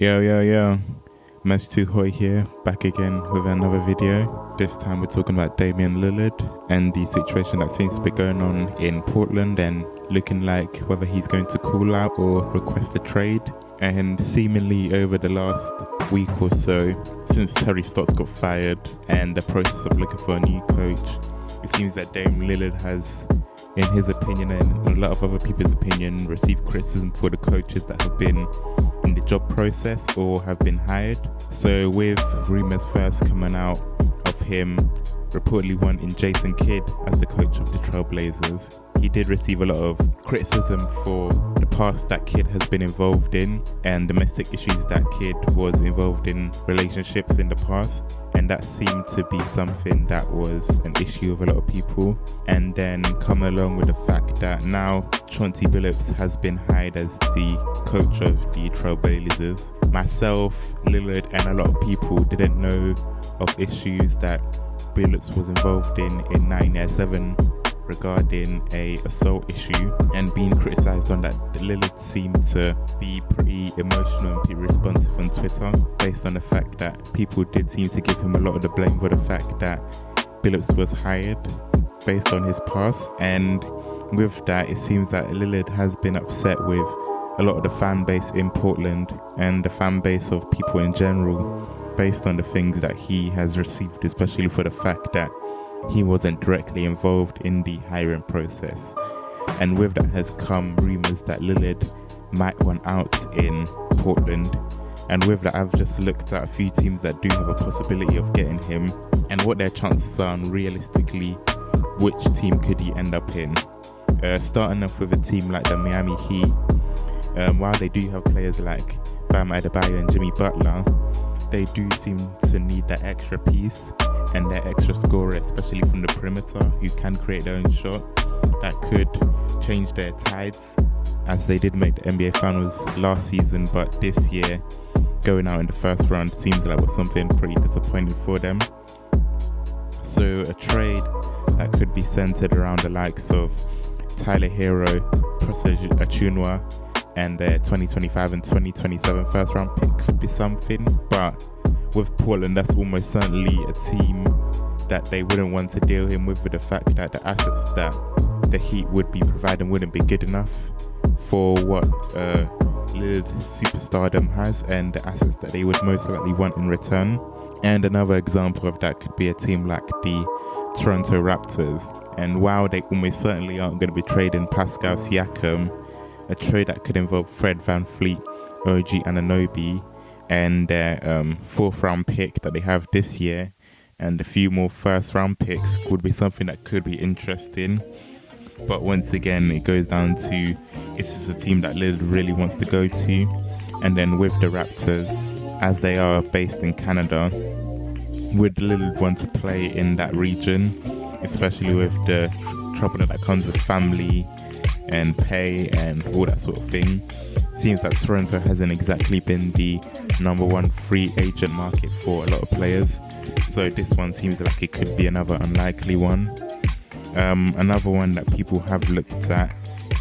Yo, Match2 Hoy here, back again with another video. This time we're talking about Damian Lillard and the situation that seems to be going on in Portland and looking like whether he's going to call out or request a trade. And seemingly over the last week or so, since Terry Stotts got fired and the process of looking for a new coach, it seems that Dame Lillard has, in his opinion and a lot of other people's opinion, received criticism for the coaches that have been in the job process or have been hired. So with rumours first coming out of him reportedly wanting Jason Kidd as the coach of the Trailblazers, he did receive a lot of criticism for the past that Kidd has been involved in and domestic issues that Kidd was involved in, relationships in the past, and that seemed to be something that was an issue with a lot of people. And then come along with the fact that now Chauncey Billups has been hired as the coach of the Trailblazers. Myself, Lillard, and a lot of people didn't know of issues that Billups was involved in 9-7 regarding a assault issue and being criticized on that. Lillard seemed to be pretty emotional and pretty responsive on Twitter based on the fact that people did seem to give him a lot of the blame for the fact that Billups was hired based on his past. And with that, it seems that Lillard has been upset with a lot of the fan base in Portland and the fan base of people in general based on the things that he has received, especially for the fact that he wasn't directly involved in the hiring process. And with that has come rumours that Lillard might want out in Portland. And with that, I've just looked at a few teams that do have a possibility of getting him and what their chances are, and realistically which team could he end up in. Starting off with a team like the Miami Heat, while they do have players like Bam Adebayo and Jimmy Butler, they do seem to need that extra piece and that extra scorer, especially from the perimeter, who can create their own shot that could change their tides, as they did make the NBA Finals last season, but this year going out in the first round seems like was something pretty disappointing for them. So a trade that could be centered around the likes of Tyler Hero, Precious Achunwa, and their 2025 and 2027 first round pick could be something. But with Portland, that's almost certainly a team that they wouldn't want to deal him with the fact that the assets that the Heat would be providing wouldn't be good enough for what Lillard superstardom has and the assets that they would most likely want in return. And another example of that could be a team like the Toronto Raptors. And while they almost certainly aren't going to be trading Pascal Siakam, a trade that could involve Fred VanVleet, OG Anunoby, and their fourth round pick that they have this year, and a few more first round picks would be something that could be interesting. But once again, it goes down to, is this a team that Lillard really wants to go to? And then with the Raptors, as they are based in Canada, would Lillard want to play in that region, especially with the trouble that comes with family and pay and all that sort of thing? Seems that Toronto hasn't exactly been the number one free agent market for a lot of players, so this one seems like it could be another unlikely one. Another one that people have looked at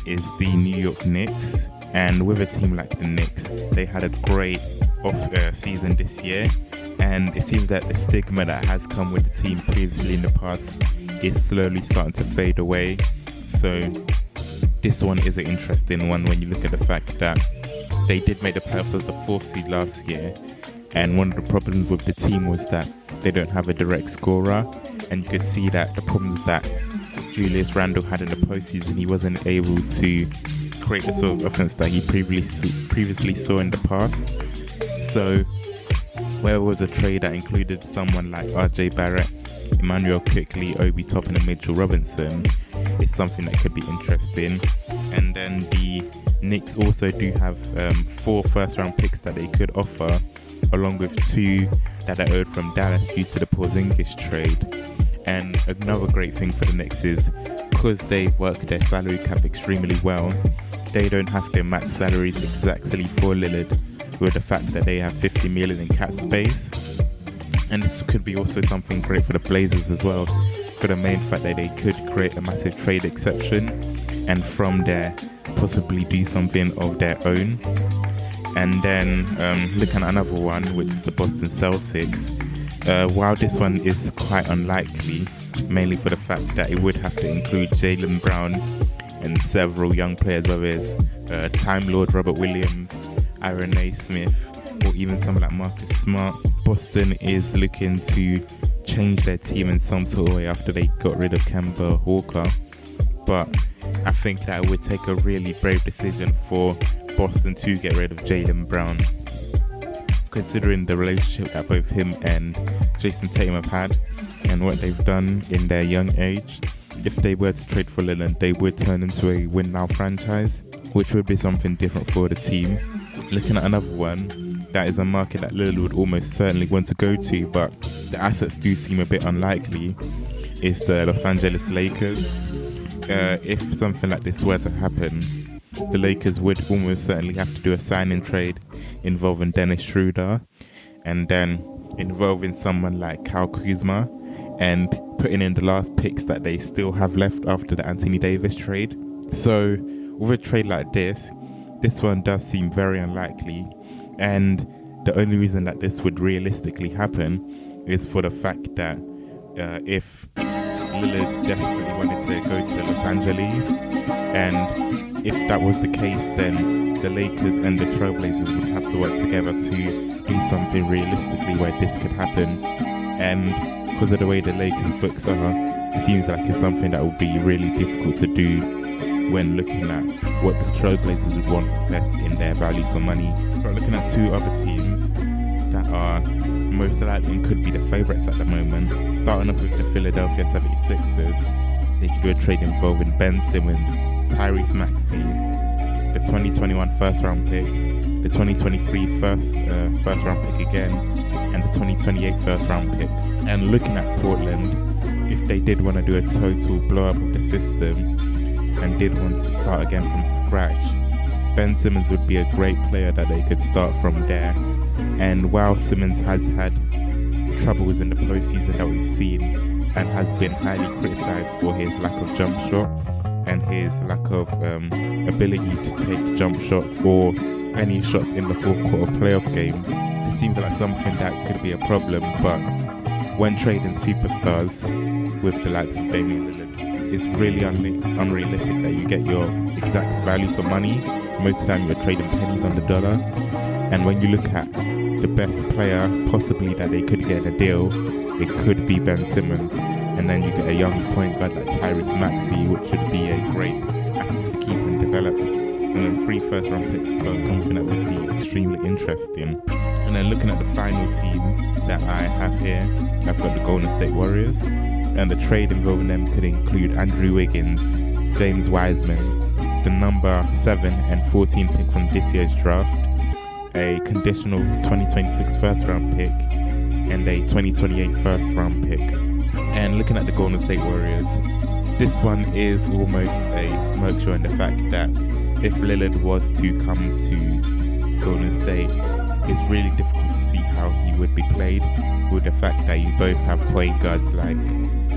is the New York Knicks, and with a team like the Knicks, they had a great off season this year, and it seems that the stigma that has come with the team previously in the past is slowly starting to fade away. So this one is an interesting one when you look at the fact that they did make the playoffs as the fourth seed last year, and one of the problems with the team was that they don't have a direct scorer, and you could see that the problems that Julius Randle had in the postseason, he wasn't able to create the sort of offense that he previously saw in the past. So where it was a trade that included someone like RJ Barrett, Emmanuel Quickley, Obi Toppin and Mitchell Robinson, is something that could be interesting. And then the Knicks also do have 4 first round picks that they could offer, along with 2 that are owed from Dallas due to the Porzingis trade. And another great thing for the Knicks is, because they work their salary cap extremely well, they don't have to match salaries exactly for Lillard, with the fact that they have $50 million in cap space. And this could be also something great for the Blazers as well, for the main fact that they could create a massive trade exception and from there possibly do something of their own. And then looking at another one, which is the Boston Celtics. While this one is quite unlikely, mainly for the fact that it would have to include Jaylen Brown and several young players, whether it's Time Lord Robert Williams, Aaron Naismith, or even someone like Marcus Smart. Boston is looking to change their team in some sort of way after they got rid of Kemba Walker. But I think that it would take a really brave decision for Boston to get rid of Jaylen Brown, considering the relationship that both him and Jason Tatum have had and what they've done in their young age. If they were to trade for Lillard, they would turn into a win-now franchise, which would be something different for the team. Looking at another one, that is a market that Lillard would almost certainly want to go to, but the assets do seem a bit unlikely, is the Los Angeles Lakers. If something like this were to happen, the Lakers would almost certainly have to do a sign-in trade involving Dennis Schroeder, and then involving someone like Kyle Kuzma, and putting in the last picks that they still have left after the Anthony Davis trade. So with a trade like this one does seem very unlikely, and the only reason that this would realistically happen is for the fact that if Lillard desperately wanted to go to Los Angeles, and if that was the case, then the Lakers and the Trailblazers would have to work together to do something realistically where this could happen. And because of the way the Lakers books are, it seems like it's something that would be really difficult to do when looking at what the Trailblazers would want best in their value for money. But looking at two other teams that are most likely and could be the favourites at the moment, starting off with the Philadelphia 76ers, they could do a trade involving Ben Simmons, Tyrese Maxey, the 2021 first round pick, the 2023 first round pick again, and the 2028 first round pick. And looking at Portland, if they did want to do a total blow up of the system and did want to start again from scratch, Ben Simmons would be a great player that they could start from there. And while Simmons has had troubles in the postseason that we've seen and has been highly criticised for his lack of jump shot and his lack of ability to take jump shots or any shots in the fourth quarter playoff games, it seems like something that could be a problem. But when trading superstars with the likes of Damian Lillard, it's really unrealistic that you get your exact value for money. Most of the time you're trading pennies on the dollar. And when you look at the best player possibly that they could get in a deal, it could be Ben Simmons. And then you get a young point guard like Tyrese Maxey, which would be a great asset to keep and develop. And then 3 first round picks as well, something that would be extremely interesting. And then looking at the final team that I have here, I've got the Golden State Warriors. And the trade involving them could include Andrew Wiggins, James Wiseman, the number 7 and 14 pick from this year's draft, a conditional 2026 first round pick, and a 2028 first round pick. And looking at the Golden State Warriors, this one is almost a smoke show in the fact that if Lillard was to come to Golden State, it's really difficult to see how he would be played, with the fact that you both have point guards like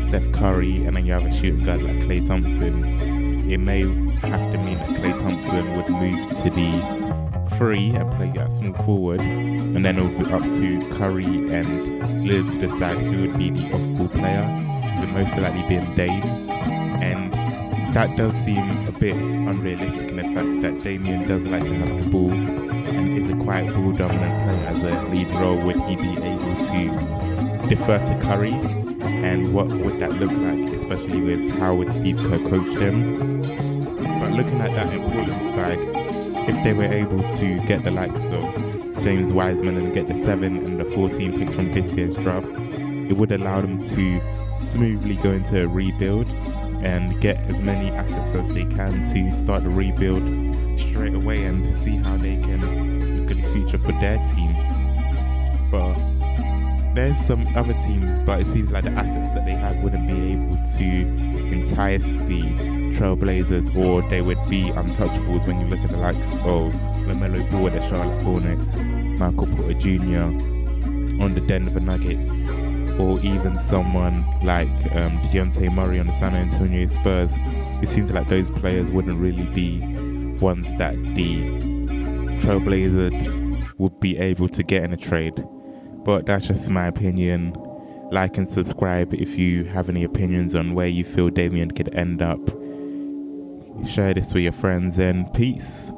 Steph Curry and then you have a shooting guard like Klay Thompson. It may have to mean that Klay Thompson would move to the 3 and play at small forward, and then it would be up to Curry and Lillard to decide who would be the off-ball player, with most likely being Dame. And that does seem a bit unrealistic in the fact that Damian does like to have the ball and is a quite ball dominant player. As a lead role, would he be able to defer to Curry? And what would that look like, especially with how would Steve Kerr coach them? But looking at that important side, if they were able to get the likes of James Wiseman and get the 7 and the 14 picks from this year's draft, it would allow them to smoothly go into a rebuild and get as many assets as they can to start the rebuild straight away and see how they can look at the future for their team. But there's some other teams, but it seems like the assets that they have wouldn't be able to entice the Trailblazers, or they would be untouchables when you look at the likes of LaMelo Ball at the Charlotte Hornets, Michael Porter Jr. on the Denver Nuggets, or even someone like Dejounte Murray on the San Antonio Spurs. It seems like those players wouldn't really be ones that the Trailblazers would be able to get in a trade. But that's just my opinion. Like and subscribe if you have any opinions on where you feel Damian could end up. Share this with your friends and peace.